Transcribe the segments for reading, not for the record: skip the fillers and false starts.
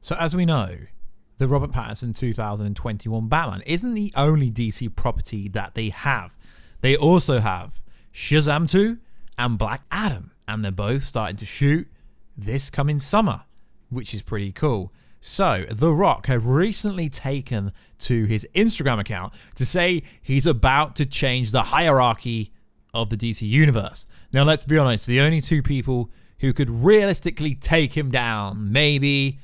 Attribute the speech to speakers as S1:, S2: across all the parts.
S1: So as we know, the Robert Pattinson 2021 Batman isn't the only DC property that they have. They also have Shazam 2 and Black Adam, and they're both starting to shoot this coming summer, which is pretty cool. So, The Rock have recently taken to his Instagram account to say he's about to change the hierarchy of the DC universe. Now, let's be honest, the only two people who could realistically take him down, maybe,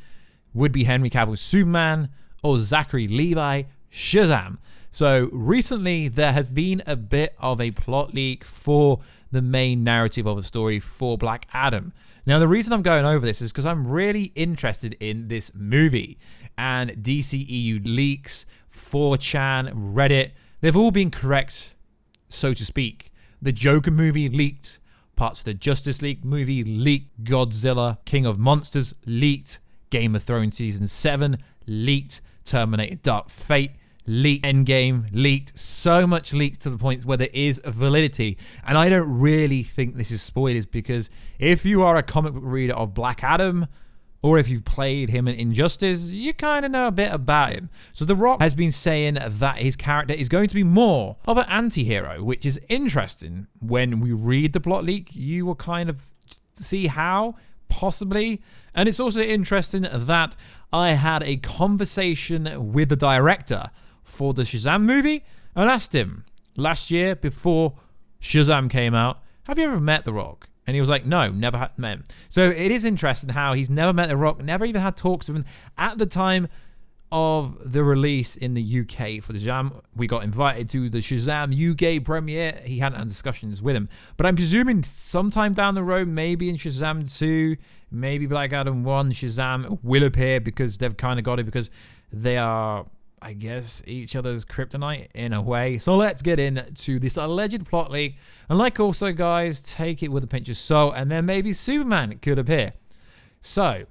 S1: would be Henry Cavill's Superman or Zachary Levi Shazam. So, recently, there has been a bit of a plot leak for the main narrative of the story for Black Adam. Now, the reason I'm going over this is because I'm really interested in this movie. And DCEU leaks, 4chan, Reddit, they've all been correct, so to speak. The Joker movie leaked, parts of the Justice League movie leaked, Godzilla, King of Monsters leaked, Game of Thrones Season 7 leaked, Terminator Dark Fate leaked, EndGame leaked, so much leaked to the point where there is a validity. And I don't really think this is spoilers, because if you are a comic book reader of Black Adam, or if you've played him in Injustice, you kind of know a bit about him. So The Rock has been saying that his character is going to be more of an anti-hero, which is interesting. When we read the plot leak, you will kind of see how, possibly. And it's also interesting that I had a conversation with the director for the Shazam movie and asked him last year, before Shazam came out, have you ever met The Rock? And he was like, no, never had met him. So it is interesting how he's never met The Rock, never even had talks with him. At the time of the release in the UK for the Shazam, we got invited to the Shazam UK premiere. He hadn't had discussions with him. But I'm presuming sometime down the road, maybe in Shazam 2, maybe Black Adam 1, Shazam will appear, because they've kind of got it, because they are, I guess, each other's kryptonite in a way. So let's get into this alleged plot leak. And like also, guys, take it with a pinch of salt, and then maybe Superman could appear. So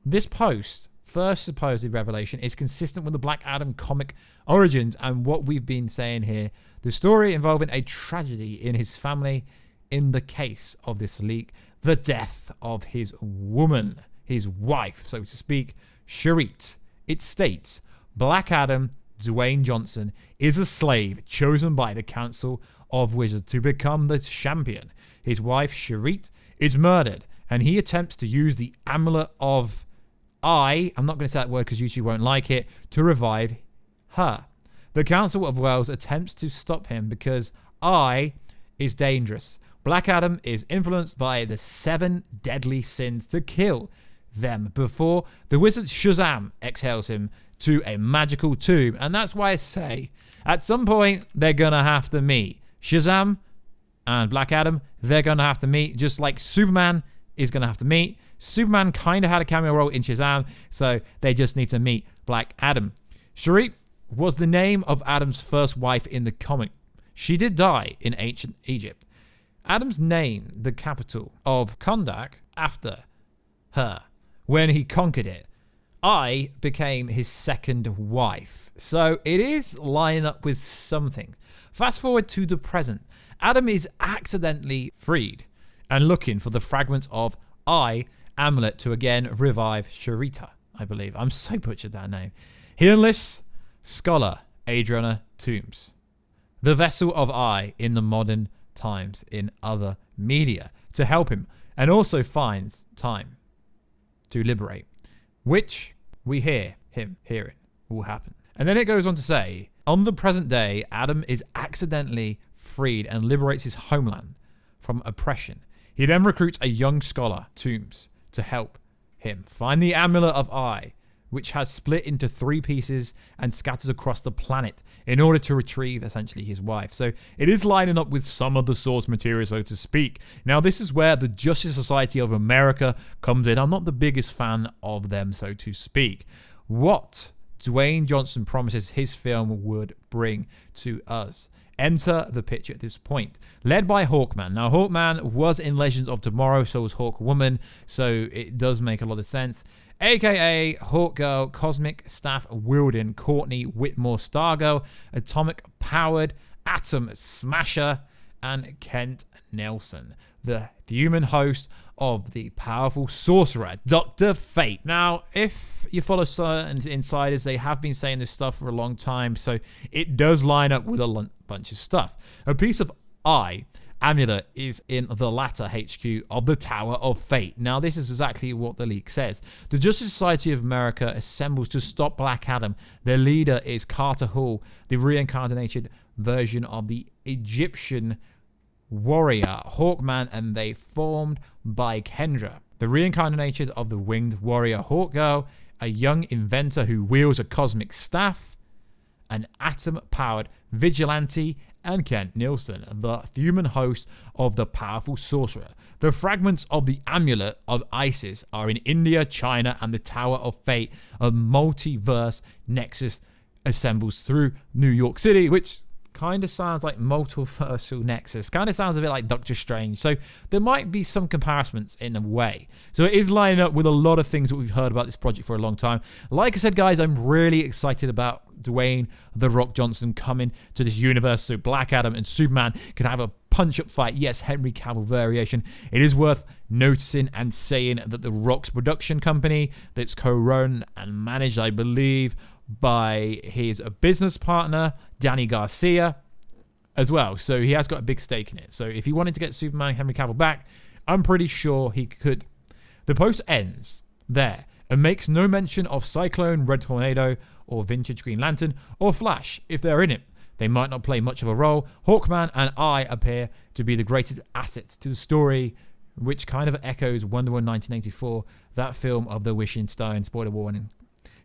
S1: this post, first supposed revelation, is consistent with the Black Adam comic origins and what we've been saying here. The story involving a tragedy in his family. In the case of this leak, the death of his woman, his wife, so to speak, Cherit. It states, Black Adam, Dwayne Johnson, is a slave chosen by the Council of Wizards to become the champion. His wife, Cherit, is murdered, and he attempts to use the amulet of I'm not going to say that word because YouTube won't like it, to revive her. The Council of Wells attempts to stop him because I is dangerous. Black Adam is influenced by the 7 deadly sins to kill them before the wizard Shazam exhales him to a magical tomb. And that's why I say, at some point, they're going to have to meet. Shazam and Black Adam, they're going to have to meet, just like Superman is going to have to meet. Superman kind of had a cameo role in Shazam, so they just need to meet Black Adam. Cherit was the name of Adam's first wife in the comic. She did die in ancient Egypt. Adams named the capital of Kondak after her when he conquered it. I became his second wife. So it is lining up with something. Fast forward to the present. Adam is accidentally freed and looking for the fragments of amulet to again revive Sharita, I believe. I'm so butchered that name. He enlists scholar Adriana Toombs, the vessel of in the modern times in other media, to help him, and also finds time to liberate, which we hear him hearing will happen. And then it goes on to say, on the present day, Adam is accidentally freed and liberates his homeland from oppression. He then recruits a young scholar, Toombs, to help him find the amulet of which has split into 3 pieces and scatters across the planet in order to retrieve essentially his wife. So it is lining up with some of the source material, so to speak. Now, this is where the Justice Society of America comes in. I'm not the biggest fan of them, so to speak. What Dwayne Johnson promises his film would bring to us. Enter the picture at this point. Led by Hawkman. Now, Hawkman was in Legends of Tomorrow, so was Hawkwoman, so it does make a lot of sense. AKA Hawkgirl, Cosmic Staff wielding Courtney Whitmore Stargirl, Atomic Powered Atom Smasher, and Kent Nelson, the human host of the powerful sorcerer, Dr. Fate. Now, if you follow certain insiders, they have been saying this stuff for a long time, so it does line up with a bunch of stuff. A piece of eye amulet is in the latter HQ of the Tower of Fate. Now, this is exactly what the leak says. The Justice Society of America assembles to stop Black Adam. Their leader is Carter Hall, the reincarnated version of the Egyptian warrior Hawkman, and they formed by Kendra, the reincarnated of the winged warrior Hawkgirl, a young inventor who wields a cosmic staff, an atom-powered vigilante, and Kent Nielsen, the human host of the powerful sorcerer. The fragments of the amulet of Isis are in India, China, and the Tower of Fate, a multiverse nexus assembles through New York City, which kind of sounds like multiversal nexus. Kind of sounds a bit like Doctor Strange. So there might be some comparisons in a way. So it is lining up with a lot of things that we've heard about this project for a long time. Like I said, guys, I'm really excited about Dwayne "The Rock" Johnson coming to this universe, so Black Adam and Superman can have a punch-up fight. Yes, Henry Cavill variation. It is worth noticing and saying that The Rock's production company, that's co-run and managed, I believe, by his business partner, Danny Garcia, as well. So he has got a big stake in it. So if he wanted to get Superman Henry Cavill back, I'm pretty sure he could. The post ends there and makes no mention of Cyclone, Red Tornado, or Vintage Green Lantern, or Flash if they're in it. They might not play much of a role. Hawkman and I appear to be the greatest assets to the story, which kind of echoes Wonder Woman 1984, that film of the Wishing Stone, spoiler warning.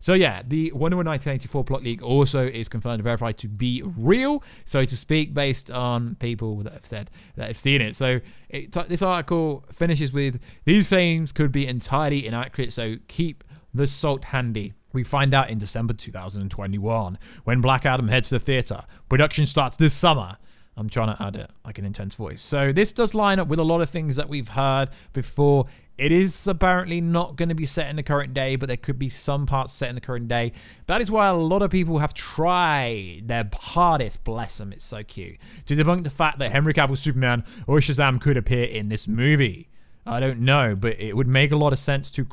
S1: So yeah, the Wonder Woman 1984 plot leak also is confirmed and verified to be real, so to speak, based on people that have said that have seen it. So this article finishes with, these claims could be entirely inaccurate, so keep the salt handy. We find out in December 2021 when Black Adam heads to the theater. Production starts this summer. I'm trying to add it like an intense voice. So this does line up with a lot of things that we've heard before. It is apparently not going to be set in the current day, but there could be some parts set in the current day. That is why a lot of people have tried their hardest, bless them, it's so cute, to debunk the fact that Henry Cavill's Superman or Shazam could appear in this movie. I don't know, but it would make a lot of sense to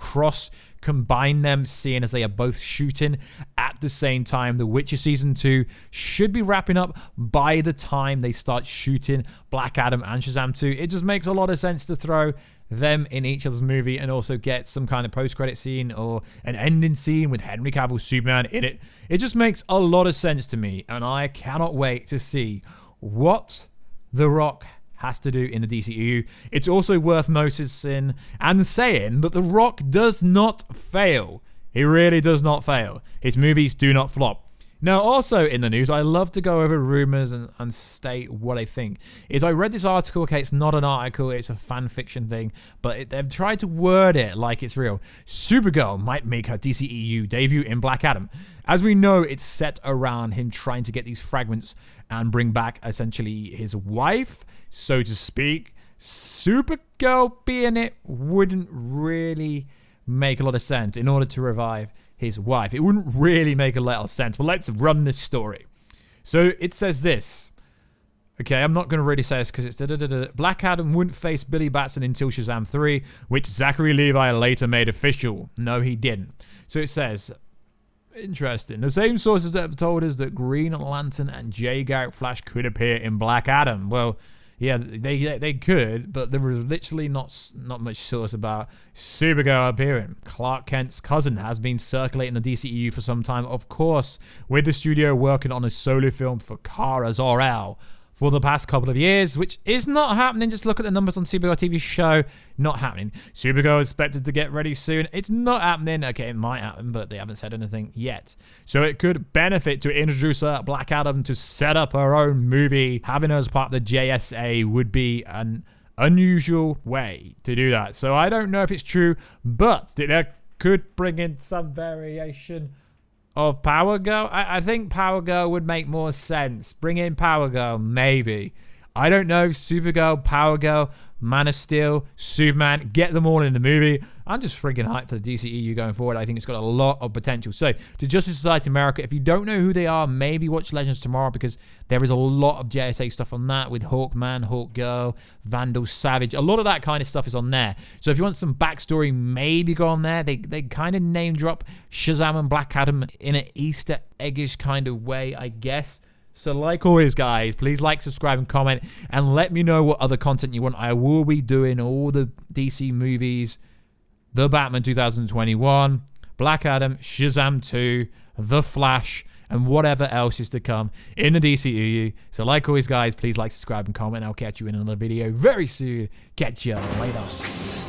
S1: combine them, seeing as they are both shooting at the same time. The Witcher Season 2 should be wrapping up by the time they start shooting Black Adam and Shazam 2. It just makes a lot of sense to throw them in each other's movie and also get some kind of post-credit scene or an ending scene with Henry Cavill's Superman in it. It just makes a lot of sense to me, and I cannot wait to see what The Rock has to do in the DCEU. It's also worth noticing and saying that The Rock does not fail. He really does not fail. His movies do not flop. Now, also in the news, I love to go over rumors and state what I think. I read this article, okay, it's not an article, it's a fan fiction thing, but they've tried to word it like it's real. Supergirl might make her DCEU debut in Black Adam. As we know, it's set around him trying to get these fragments and bring back essentially his wife, so to speak. Supergirl being it wouldn't really make a lot of sense in order to revive his wife. It wouldn't really make a lot of sense, but let's run this story. So it says this. Okay, I'm not going to really say this because it's Black Adam wouldn't face Billy Batson until Shazam 3, which Zachary Levi later made official. No, he didn't. So it says, interesting. The same sources that have told us that Green Lantern and J. Garrett Flash could appear in Black Adam. Well, yeah, they could, but there was literally not much source about Supergirl appearing. Clark Kent's cousin has been circulating the DCEU for some time, of course, with the studio working on a solo film for Kara Zor-El for the past couple of years, which is not happening. Just look at the numbers on Supergirl TV show. Not happening. Supergirl is expected to get ready soon. It's not happening. Okay, it might happen, but they haven't said anything yet. So it could benefit to introduce Black Adam to set up her own movie. Having her as part of the JSA would be an unusual way to do that. So I don't know if it's true, but that could bring in some variation of Power Girl. I think Power Girl would make more sense. Bring in Power Girl, maybe. I don't know, Supergirl, Power Girl, Man of Steel, Superman, get them all in the movie. I'm just friggin' hyped for the DCEU going forward. I think it's got a lot of potential. So, to Justice Society America, if you don't know who they are, maybe watch Legends tomorrow because there is a lot of JSA stuff on that with Hawkman, Hawkgirl, Vandal Savage. A lot of that kind of stuff is on there. So, if you want some backstory, maybe go on there. They kind of name drop Shazam and Black Adam in an Easter eggish kind of way, I guess. So like always, guys, please like, subscribe, and comment, and let me know what other content you want. I will be doing all the DC movies, The Batman 2021, Black Adam, Shazam 2, The Flash, and whatever else is to come in the DCEU. So like always, guys, please like, subscribe, and comment. I'll catch you in another video very soon. Catch you later.